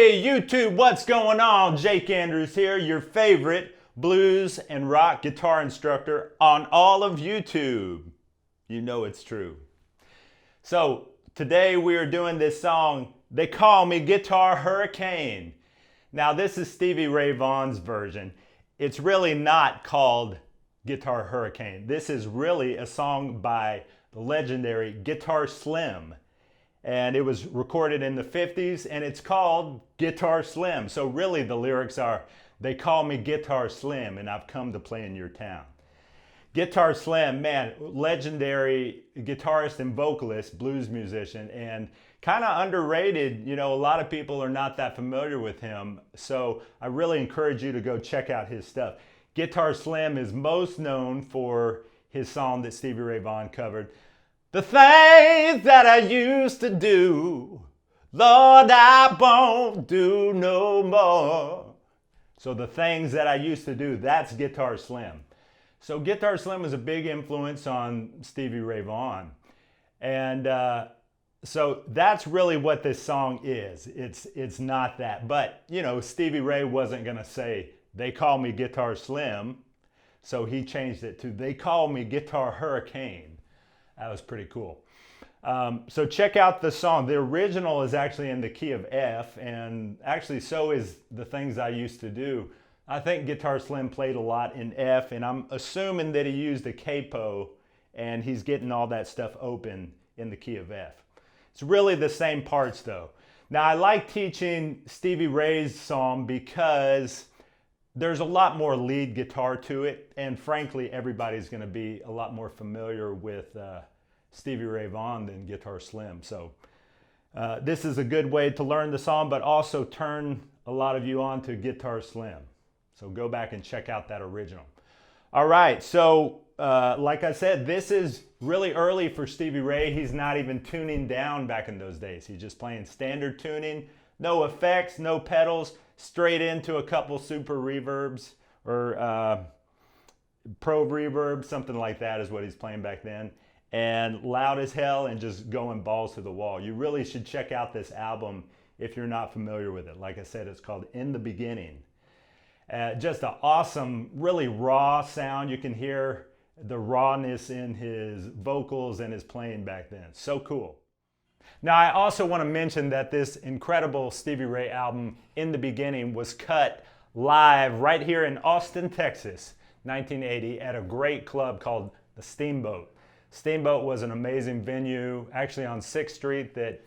Hey YouTube, what's going on? Jake Andrews here, your favorite blues and rock guitar instructor on all of YouTube. You know it's true. So today we are doing this song, They Call Me Guitar Hurricane. Now this is Stevie Ray Vaughan's version. It's really not called Guitar Hurricane. This is really a song by the legendary Guitar Slim. And it was recorded in the 50s and it's called Guitar Slim. So really the lyrics are, they call me Guitar Slim and I've come to play in your town. Guitar Slim, man, legendary guitarist and vocalist, blues musician, and kind of underrated. You know, a lot of people are not that familiar with him. So I really encourage you to go check out his stuff. Guitar Slim is most known for his song that Stevie Ray Vaughan covered. The things that I used to do, Lord, I won't do no more. So the things that I used to do, that's Guitar Slim. So Guitar Slim was a big influence on Stevie Ray Vaughan. And so that's really what this song is. It's not that. But, you know, Stevie Ray wasn't going to say, they call me Guitar Slim. So he changed it to, they call me Guitar Hurricane. That was pretty cool. So check out the song. The original is actually in the key of F, and actually so is The Things I Used to Do. I think Guitar Slim played a lot in F, and I'm assuming that he used a capo, and he's getting all that stuff open in the key of F. It's really the same parts though. Now I like teaching Stevie Ray's song because there's a lot more lead guitar to it, and frankly everybody's going to be a lot more familiar with Stevie Ray Vaughan than Guitar Slim. So this is a good way to learn the song, but also turn a lot of you on to Guitar Slim. So go back and check out that original. All right, so like I said, this is really early for Stevie Ray. He's not even tuning down back in those days. He's just playing standard tuning, no effects, no pedals, straight into a couple super reverbs or pro reverb, something like that is what he's playing back then. And loud as hell and just going balls to the wall. You really should check out this album if you're not familiar with it. Like I said, it's called In the Beginning. Just an awesome, really raw sound. You can hear the rawness in his vocals and his playing back then. So cool. Now I also want to mention that this incredible Stevie Ray album, In the Beginning, was cut live right here in Austin, Texas, 1980 at a great club called the Steamboat. Steamboat was an amazing venue, actually on 6th Street, that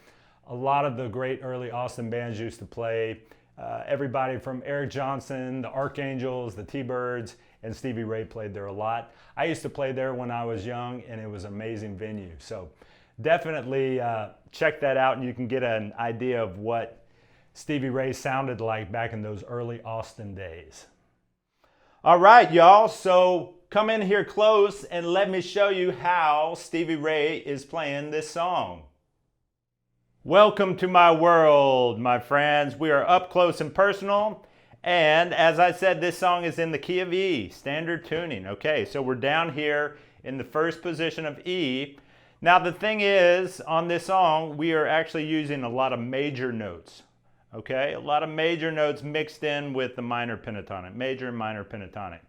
a lot of the great early Austin bands used to play. Everybody from Eric Johnson, the Archangels, the T-Birds, and Stevie Ray played there a lot. I used to play there when I was young, and it was an amazing venue. So definitely check that out, and you can get an idea of what Stevie Ray sounded like back in those early Austin days. All right, y'all, so come in here close and let me show you how Stevie Ray is playing this song. Welcome to my world, my friends. We are up close and personal. And as I said, this song is in the key of E, standard tuning. Okay, so we're down here in the first position of E. Now the thing is, on this song, we are actually using a lot of major notes. Okay, a lot of major notes mixed in with the minor pentatonic, major and minor pentatonic.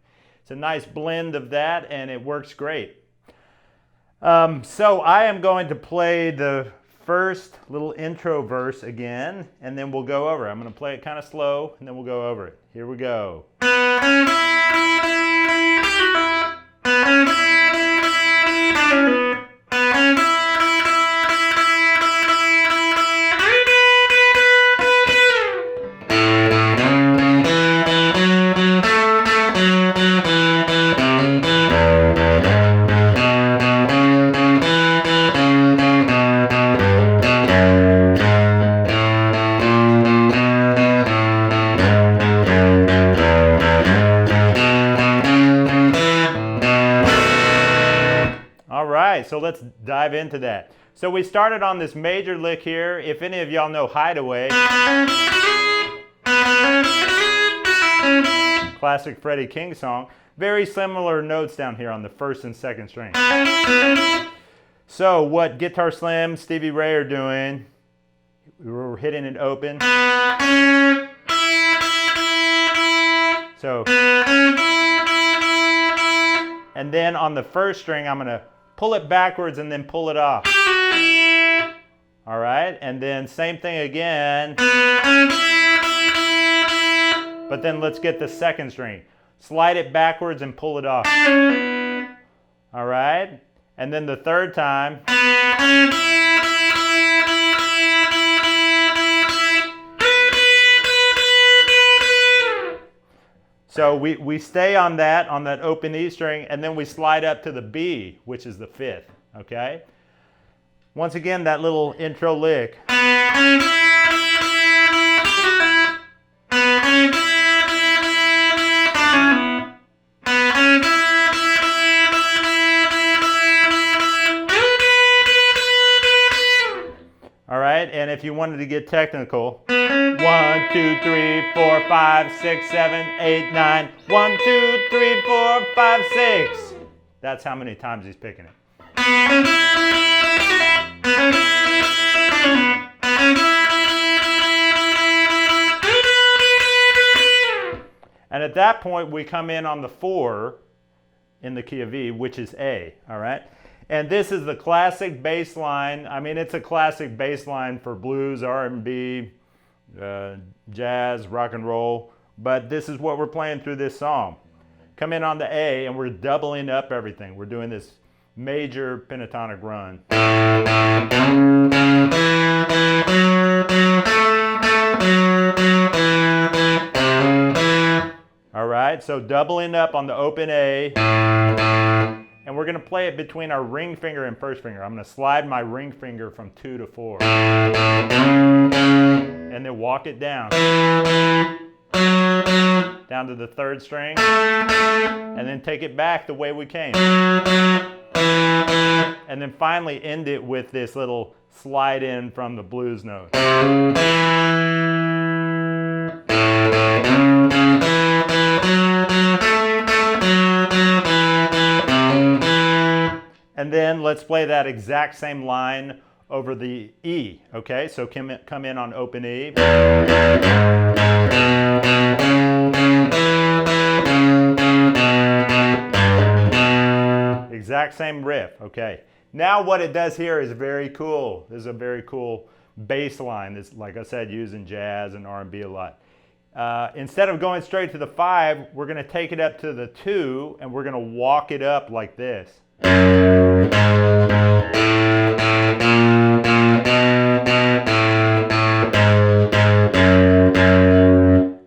It's a nice blend of that and it works great. So I am going to play the first little intro verse again and then we'll go over it. I'm going to play it kind of slow and then we'll go over it. Here we go. So let's dive into that. So we started on this major lick here. If any of y'all know Hideaway, classic Freddie King song, very similar notes down here on the first and second string. So what Guitar Slim, Stevie Ray are doing, we're hitting it open. So, and then on the first string, I'm going to pull it backwards and then pull it off. All right, and then same thing again. But then let's get the second string. Slide it backwards and pull it off. All right, and then the third time. So we stay on that open E string, and then we slide up to the B, which is the fifth, okay? Once again, that little intro lick. All right, and if you wanted to get technical, 1, 2, 3, 4, 5, 6, 7, 8, 9. 1, 2, 3, 4, 5, 6. That's how many times he's picking it. And at that point, we come in on the 4 in the key of E, which is A, all right? And this is the classic bass line. I mean, it's a classic bass line for blues, R&B, jazz, rock and roll, but this is what we're playing through this song. Come in on the A, and we're doubling up everything. We're doing this major pentatonic run. All right, so doubling up on the open A, and we're going to play it between our ring finger and first finger. I'm going to slide my ring finger from 2 to 4. And then walk it down. Down to the third string. And then take it back the way we came. And then finally end it with this little slide in from the blues note. And then let's play that exact same line over the E, okay? So come in on open E. Exact same riff, okay? Now what it does here is very cool. This is a very cool bass line. It's, like I said, used in jazz and R&B a lot. Instead of going straight to the 5, we're going to take it up to the 2, and we're going to walk it up like this.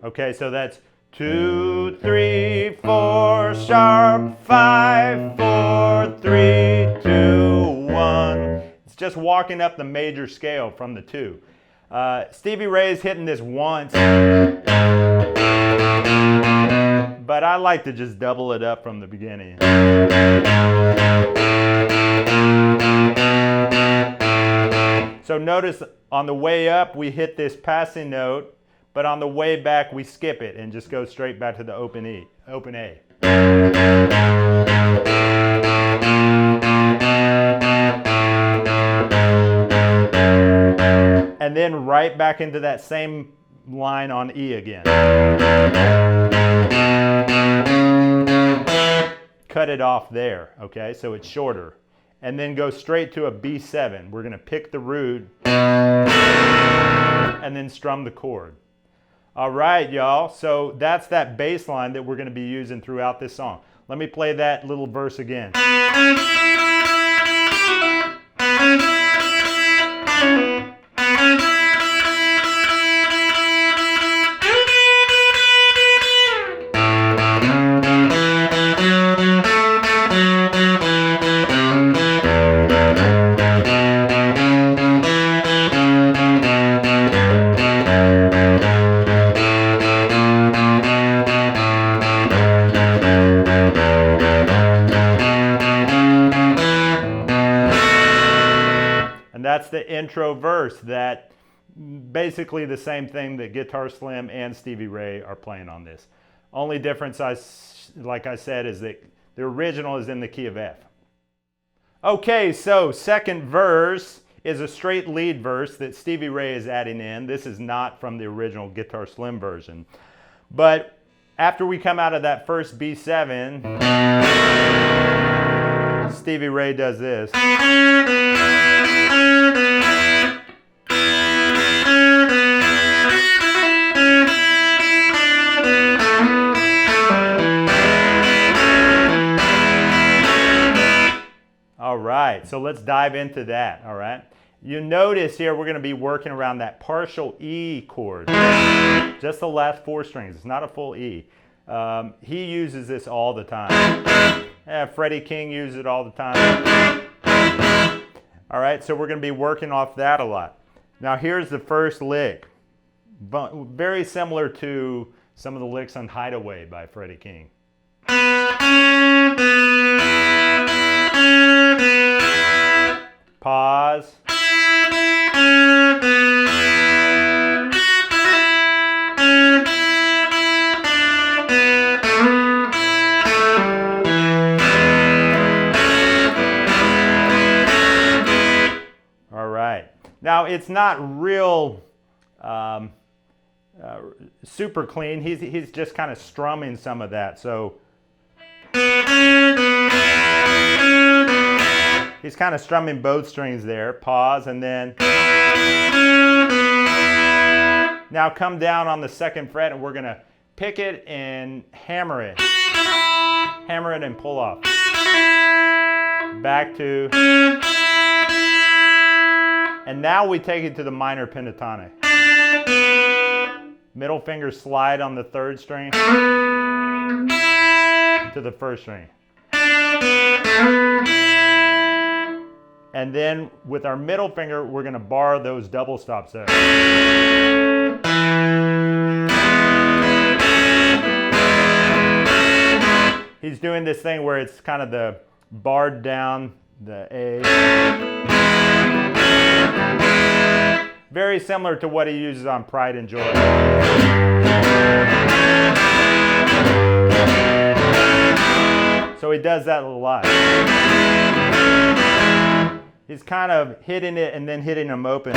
Okay, so that's 2, 3, 4, sharp, 5, 4, 3, 2, 1. It's just walking up the major scale from the 2. Stevie Ray's hitting this once, but I like to just double it up from the beginning. So notice on the way up we hit this passing note, but on the way back we skip it and just go straight back to the open A. And then right back into that same line on E again. Cut it off there, okay? So it's shorter. And then go straight to a B7. We're going to pick the root and then strum the chord. All right, y'all. So that's that bass line that we're going to be using throughout this song. Let me play that little verse again. That's the intro verse, that basically the same thing that Guitar Slim and Stevie Ray are playing on this. Only difference, like I said, is that the original is in the key of F. Okay, so second verse is a straight lead verse that Stevie Ray is adding in. This is not from the original Guitar Slim version. But after we come out of that first B7, Stevie Ray does this. All right, so let's dive into that, all right? You notice here we're going to be working around that partial E chord, just the last 4 strings. It's not a full E. He uses this all the time. Yeah, Freddie King uses it all the time. All right, so we're going to be working off that a lot. Now here's the first lick, very similar to some of the licks on Hideaway by Freddie King. Pause. All right. Now it's not real super clean. He's just kind of strumming some of that. So he's kind of strumming both strings there. Pause, and then now come down on the 2nd fret, and we're going to pick it and hammer it. Hammer it and pull off. Back to, and now we take it to the minor pentatonic. Middle finger slide on the 3rd string to the 1st string. And then with our middle finger, we're going to bar those double stops there. He's doing this thing where it's kind of the barred down, the A. Very similar to what he uses on Pride and Joy. So he does that a lot. He's kind of hitting it and then hitting them open.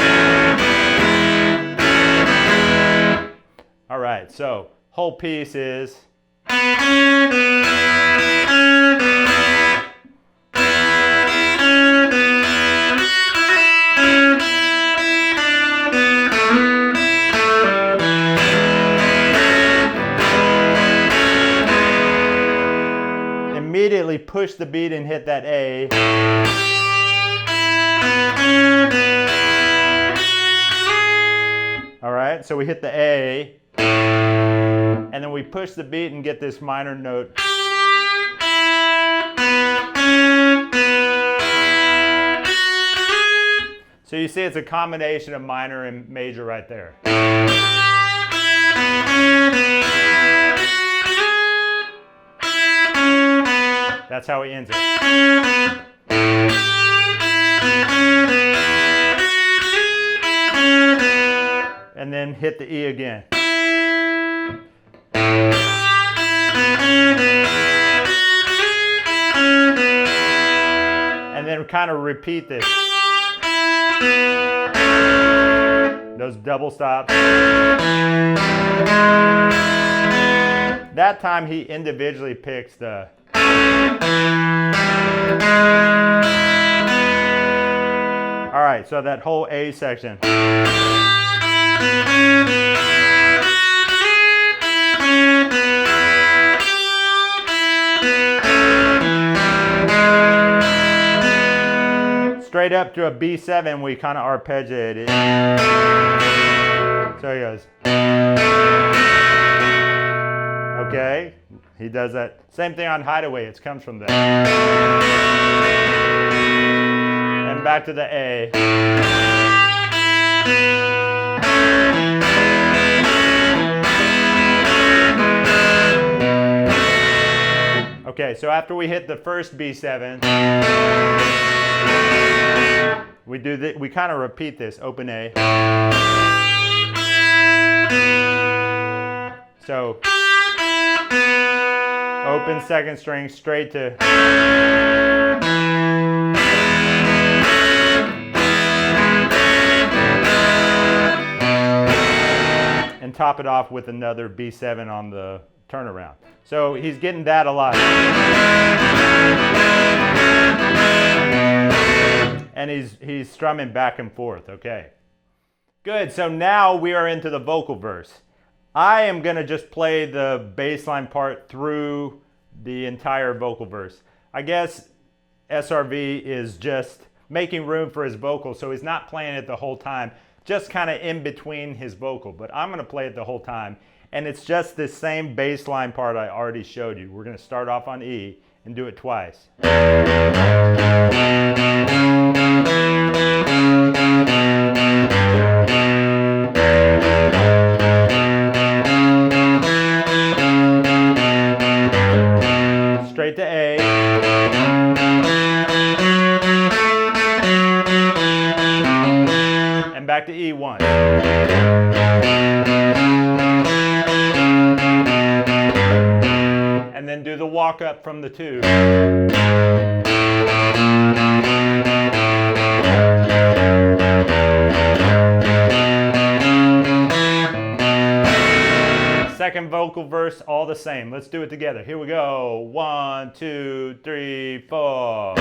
All right, so whole piece is. Immediately push the beat and hit that A. All right, so we hit the A, and then we push the beat and get this minor note. So you see it's a combination of minor and major right there. That's how he ends it. And then hit the E again. And then kind of repeat this. Those double stops. That time he individually picks the. All right, so that whole A section. Straight up to a B7, we kind of arpeggiate it. So he goes. Okay, he does that. Same thing on Hideaway, it comes from there. And back to the A. Okay, so after we hit the first B7, we kind of repeat this, open A. So, open 2nd string straight to. top it off with another B7 on the turnaround. So he's getting that a lot. And he's strumming back and forth, okay. Good, so now we are into the vocal verse. I am gonna just play the bass line part through the entire vocal verse. I guess SRV is just making room for his vocal, so he's not playing it the whole time, just kind of in between his vocal, but I'm gonna play it the whole time. And it's just this same bass line part I already showed you. We're gonna start off on E and do it twice. Straight to A. And back to E1. And then do the walk up from the 2. Second vocal verse, all the same. Let's do it together. Here we go. 1, 2, 3, 4.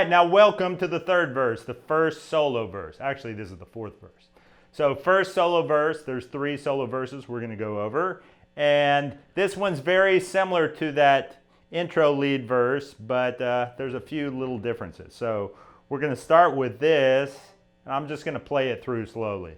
Now welcome to the third verse, the first solo verse. Actually, this is the fourth verse. So first solo verse, there's 3 solo verses we're going to go over. And this one's very similar to that intro lead verse, but there's a few little differences. So we're going to start with this, and I'm just going to play it through slowly.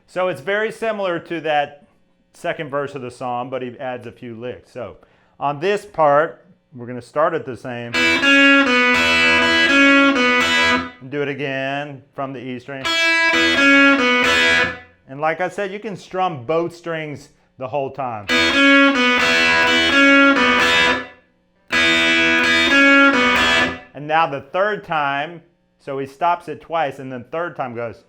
So it's very similar to that second verse of the song, but he adds a few licks. So on this part, we're going to start it the same. And do it again from the E string. And like I said, you can strum both strings the whole time. And now the third time, so he stops it twice, and then third time goes.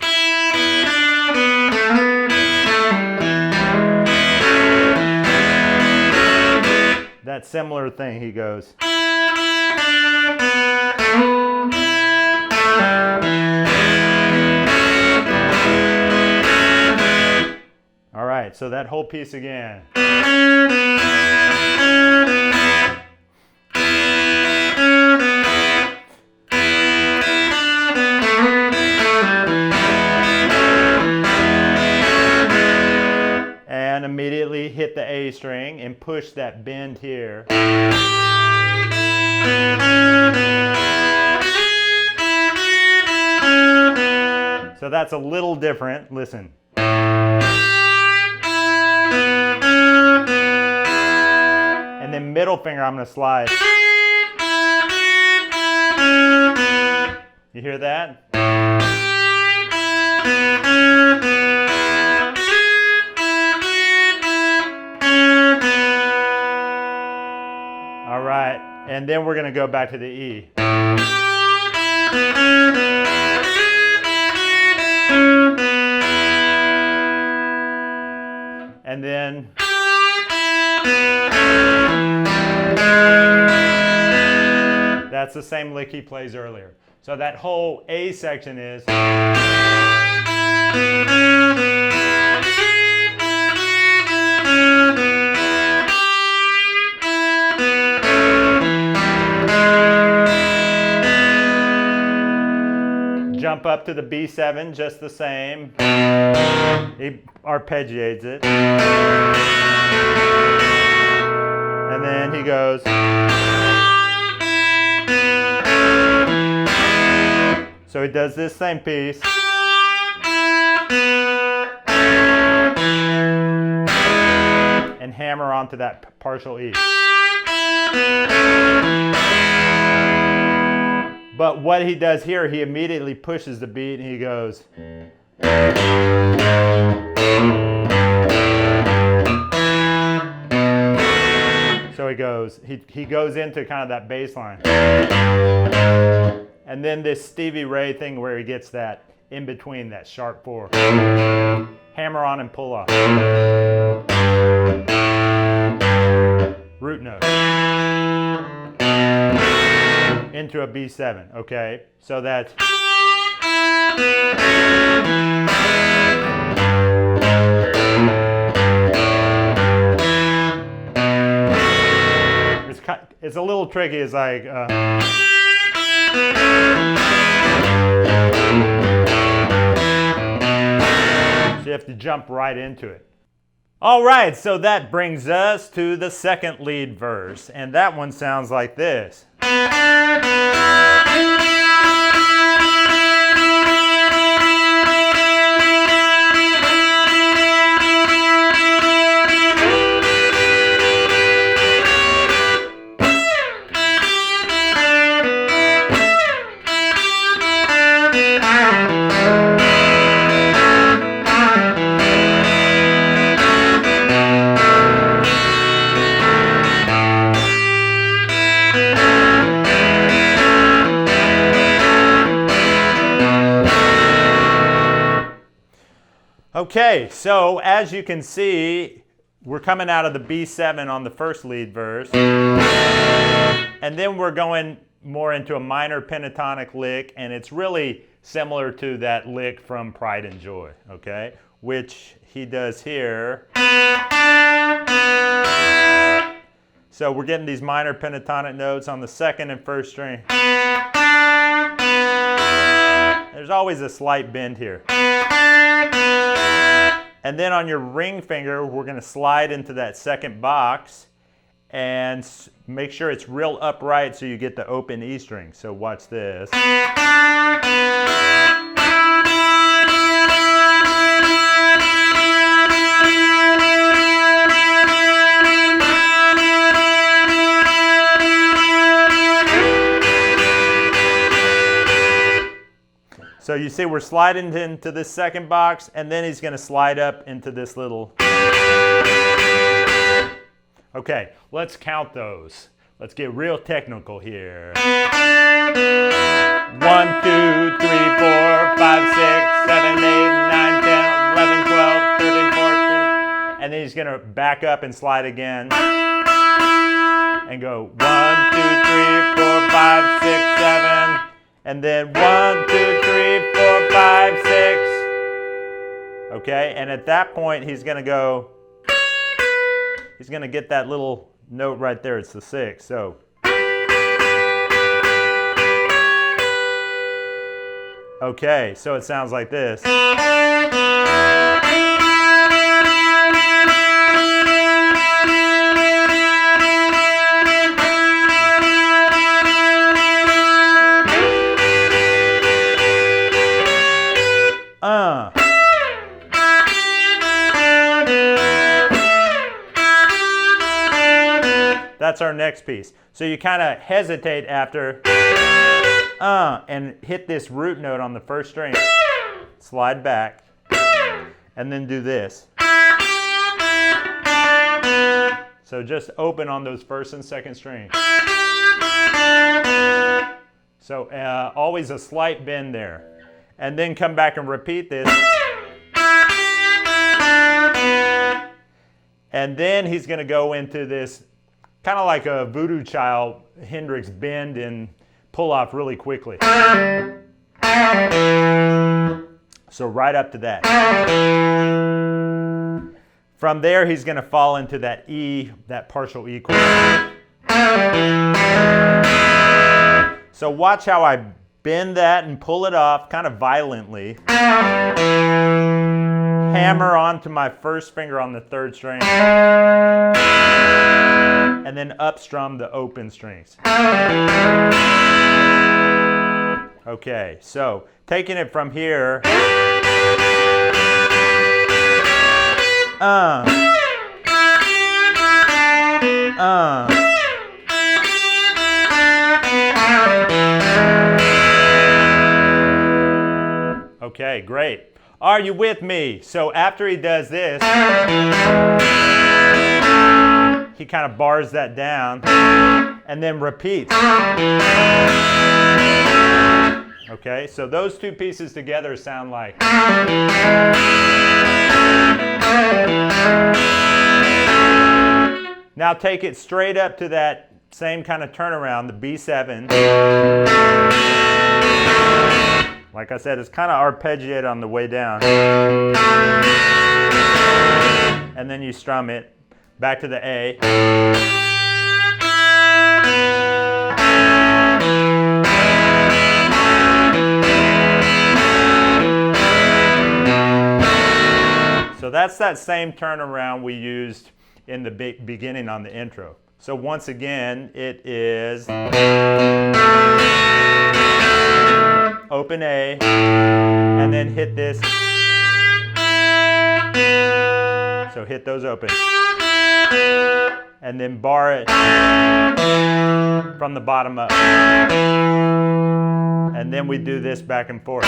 That similar thing, he goes. All right, so that whole piece again. And immediately hit the A string and push that bend here. So that's a little different. Listen. And then middle finger, I'm going to slide. You hear that? All right, and then we're going to go back to the E. And then that's the same lick he plays earlier. So that whole A section is. jump up to the B7 just the same. He arpeggiates it. And then he goes. So he does this same piece. And hammer onto that partial E. But what he does here, he immediately pushes the beat and he goes. So he goes into kind of that bass line. And then this Stevie Ray thing where he gets that in between, that sharp 4. Hammer on and pull off. Root note. Into a B7, okay? So that's. It's a little tricky, it's like. So you have to jump right into it. All right, so that brings us to the second lead verse, and that one sounds like this. Okay, so as you can see, we're coming out of the B7 on the first lead verse, and then we're going more into a minor pentatonic lick, and it's really similar to that lick from Pride and Joy, okay, which he does here. So we're getting these minor pentatonic notes on the second and first string. There's always a slight bend here. And then on your ring finger, we're going to slide into that second box and make sure it's real upright so you get the open E string. So watch this. So you see we're sliding into this second box, and then he's going to slide up into this little. Okay, let's count those. Let's get real technical here. 1, 2, 3, 4, 5, 6, 7, 8, 9, 10, 11, 12, 13, 14. And then he's going to back up and slide again. And go 1, 2, 3, 4, 5, 6, 7. And then 1, 2, 3, 4, 5, 6. Okay, and at that point he's going to go, he's going to get that little note right there. It's the 6. So. Okay, so it sounds like this. That's our next piece. So you kind of hesitate after and hit this root note on the first string. Slide back and then do this. So just open on those first and second strings. So always a slight bend there. And then come back and repeat this. And then he's going to go into this kind of like a voodoo child Hendrix bend and pull off really quickly. So right up to that. From there he's going to fall into that E, that partial E chord. So watch how I bend that and pull it off kind of violently. Hammer onto my first finger on the third string. And then up strum the open strings. Okay, so taking it from here. Okay, great. Are you with me? So after he does this, he kind of bars that down and then repeats. Okay, so those two pieces together sound like. Now take it straight up to that same kind of turnaround, the B7. Like I said, it's kind of arpeggiated on the way down. And then you strum it back to the A. So that's that same turnaround we used in the beginning on the intro. So once again, it is open A, and then hit this. So hit those open. And then bar it from the bottom up. And then we do this back and forth.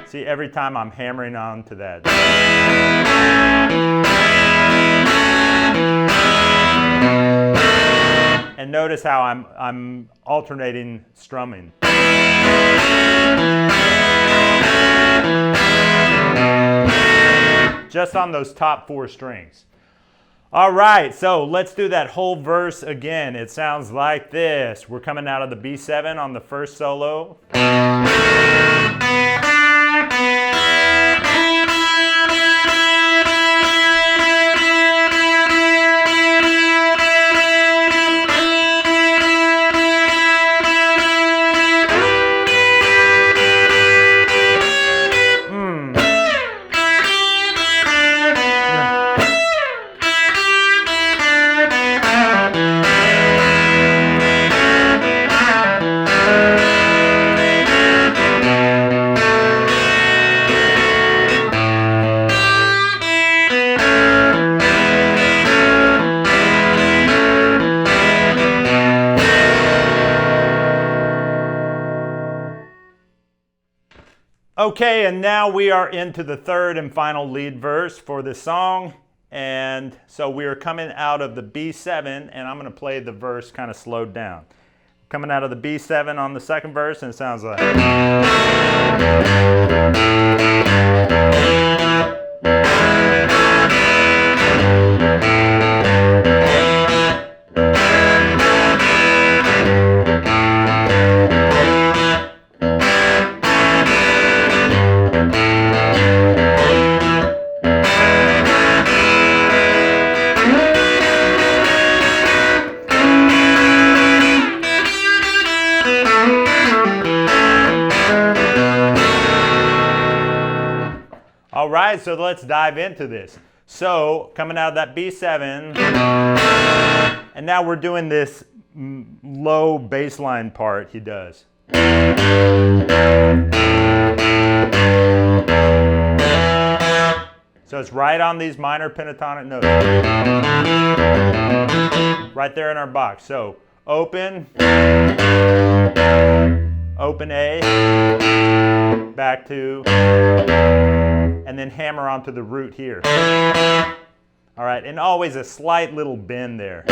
See, every time I'm hammering on to that. And notice how I'm alternating strumming. Just on those top four strings. All right, so let's do that whole verse again. It sounds like this. We're coming out of the B7 on the first solo. Okay, and now we are into the third and final lead verse for this song. And so we are coming out of the B7, and I'm going to play the verse kind of slowed down. Coming out of the B7 on the second verse, and it sounds like. All right, so let's dive into this. So, coming out of that B7, and now we're doing this low bass line part he does. So it's right on these minor pentatonic notes. Right there in our box. So, open, open A, back to, and then hammer onto the root here. All right, and always a slight little bend there.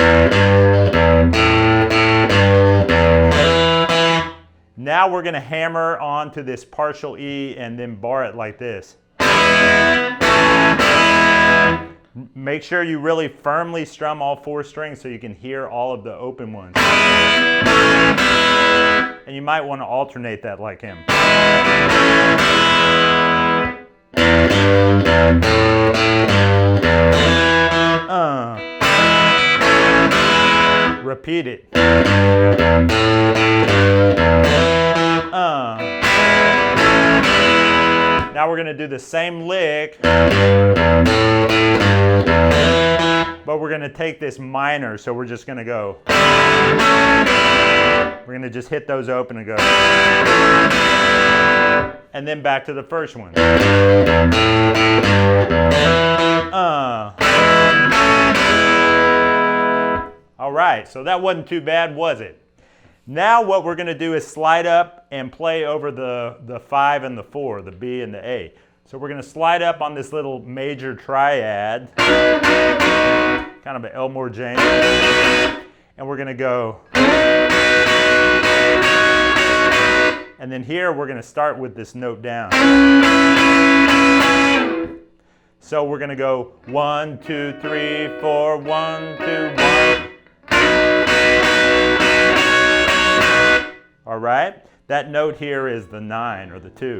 Now we're gonna hammer onto this partial E and then bar it like this. Make sure you really firmly strum all four strings so you can hear all of the open ones. And you might want to alternate that like him. Repeat it. Now we're going to do the same lick, but we're going to take this minor, so we're just going to go. We're going to just hit those open and go. And then back to the first one. All right, so that wasn't too bad, was it? Now what we're going to do is slide up and play over the 5 and the 4, the B and the A. So we're going to slide up on this little major triad, kind of an Elmore James, and we're going to go. And then here we're going to start with this note down. So we're going to go 1, 2, 3, 4, 1, 2, 1. All right? That note here is the 9 or the 2.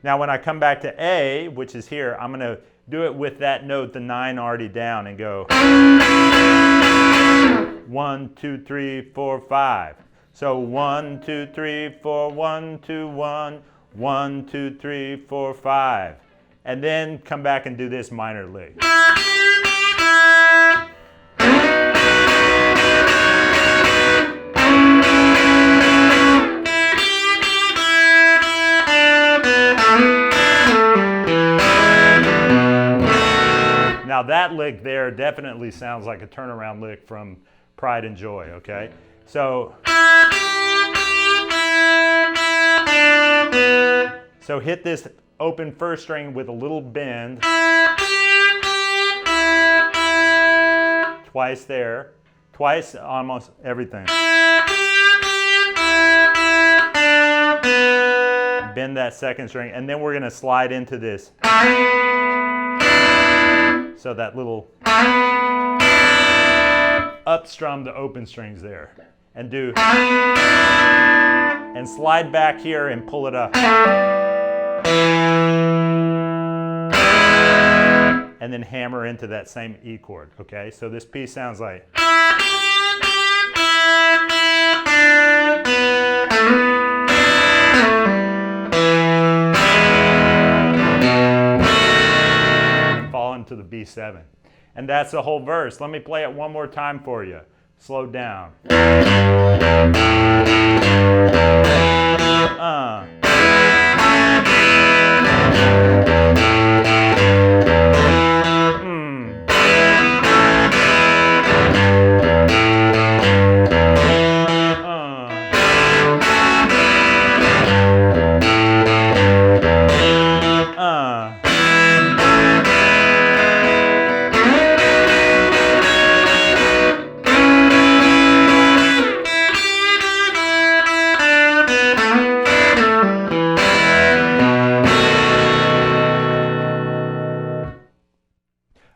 Now when I come back to A, which is here, I'm going to do it with that note, the 9 already down, and go 1, 2, 3, 4, 5. So 1, 2, 3, 4, 1, 2, 1, 1, 2, 3, 4, 5. And then come back and do this minor lick. Now that lick there definitely sounds like a turnaround lick from Pride and Joy, okay? So hit this open first string with a little bend. Twice there. Twice almost everything. Bend that second string, and then we're going to slide into this. So that little upstrum the open strings there. And do, and slide back here and pull it up. And then hammer into that same E chord, okay? So this piece sounds like. And fall into the B7. And that's the whole verse. Let me play it one more time for you. Slow down.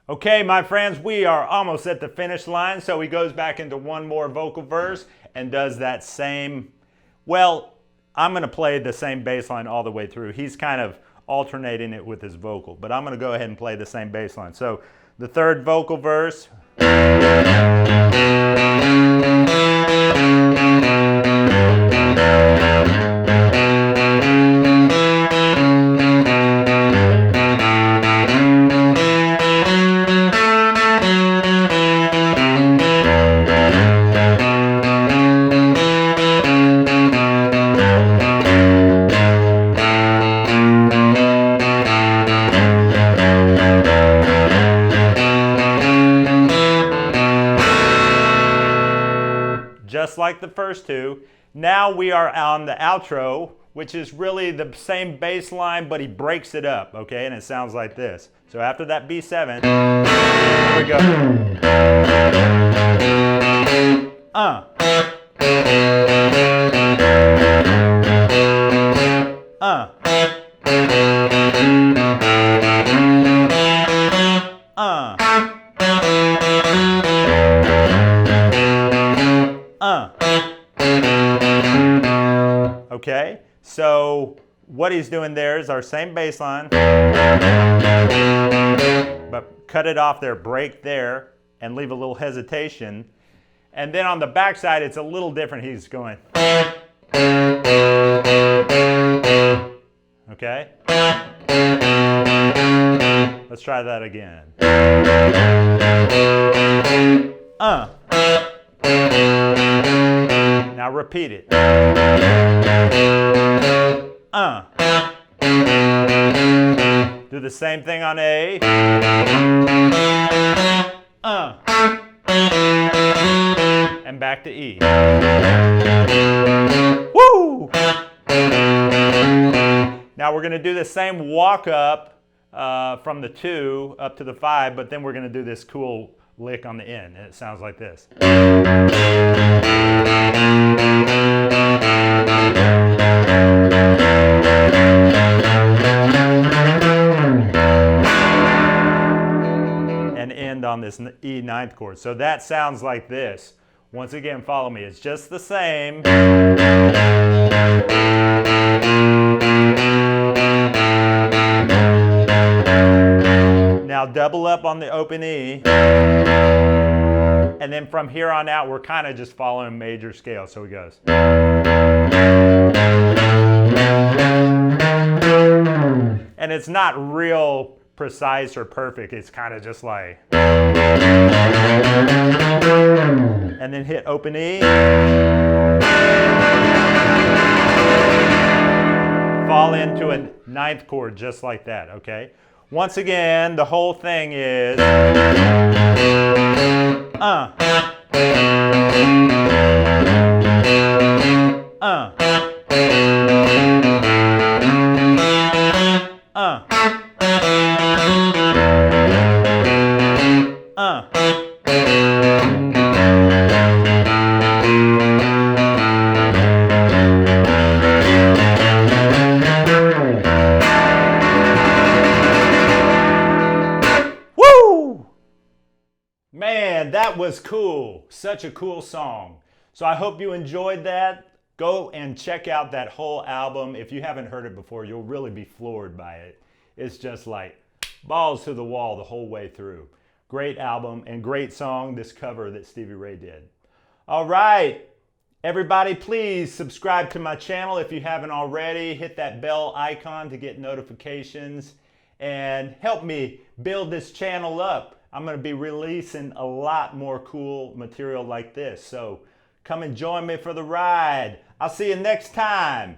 Okay, my friends, we are almost at the finish line, so he goes back into one more vocal verse and does that same, well, I'm going to play the same bass line all the way through. He's kind of alternating it with his vocal, but I'm going to go ahead and play the same bass line. So the third vocal verse. Just like the first two. Now we are on the outro, which is really the same bass line, but he breaks it up, okay? And it sounds like this. So after that B7, here we go. Okay, so what he's doing there is our same bass line, but cut it off there, break there, and leave a little hesitation. And then on the back side, it's a little different. He's going. Okay? Let's try that again. Now repeat it. Do the same thing on A. And back to E. Woo! Now we're going to do the same walk up from the 2 up to the 5, but then we're going to do this cool lick on the end, and it sounds like this. And end on this E ninth chord. So that sounds like this. Once again, follow me. It's just the same. Now double up on the open E. And then from here on out, we're kind of just following major scale. So it goes. And it's not real precise or perfect. It's kind of just like. And then hit open E. Fall into a ninth chord just like that, okay? Once again, the whole thing is Man, that was cool. Such a cool song. So I hope you enjoyed that. Go and check out that whole album. If you haven't heard it before, you'll really be floored by it. It's just like balls to the wall the whole way through. Great album and great song, this cover that Stevie Ray did. All right, everybody, please subscribe to my channel if you haven't already. Hit that bell icon to get notifications and help me build this channel up. I'm going to be releasing a lot more cool material like this. So come and join me for the ride. I'll see you next time.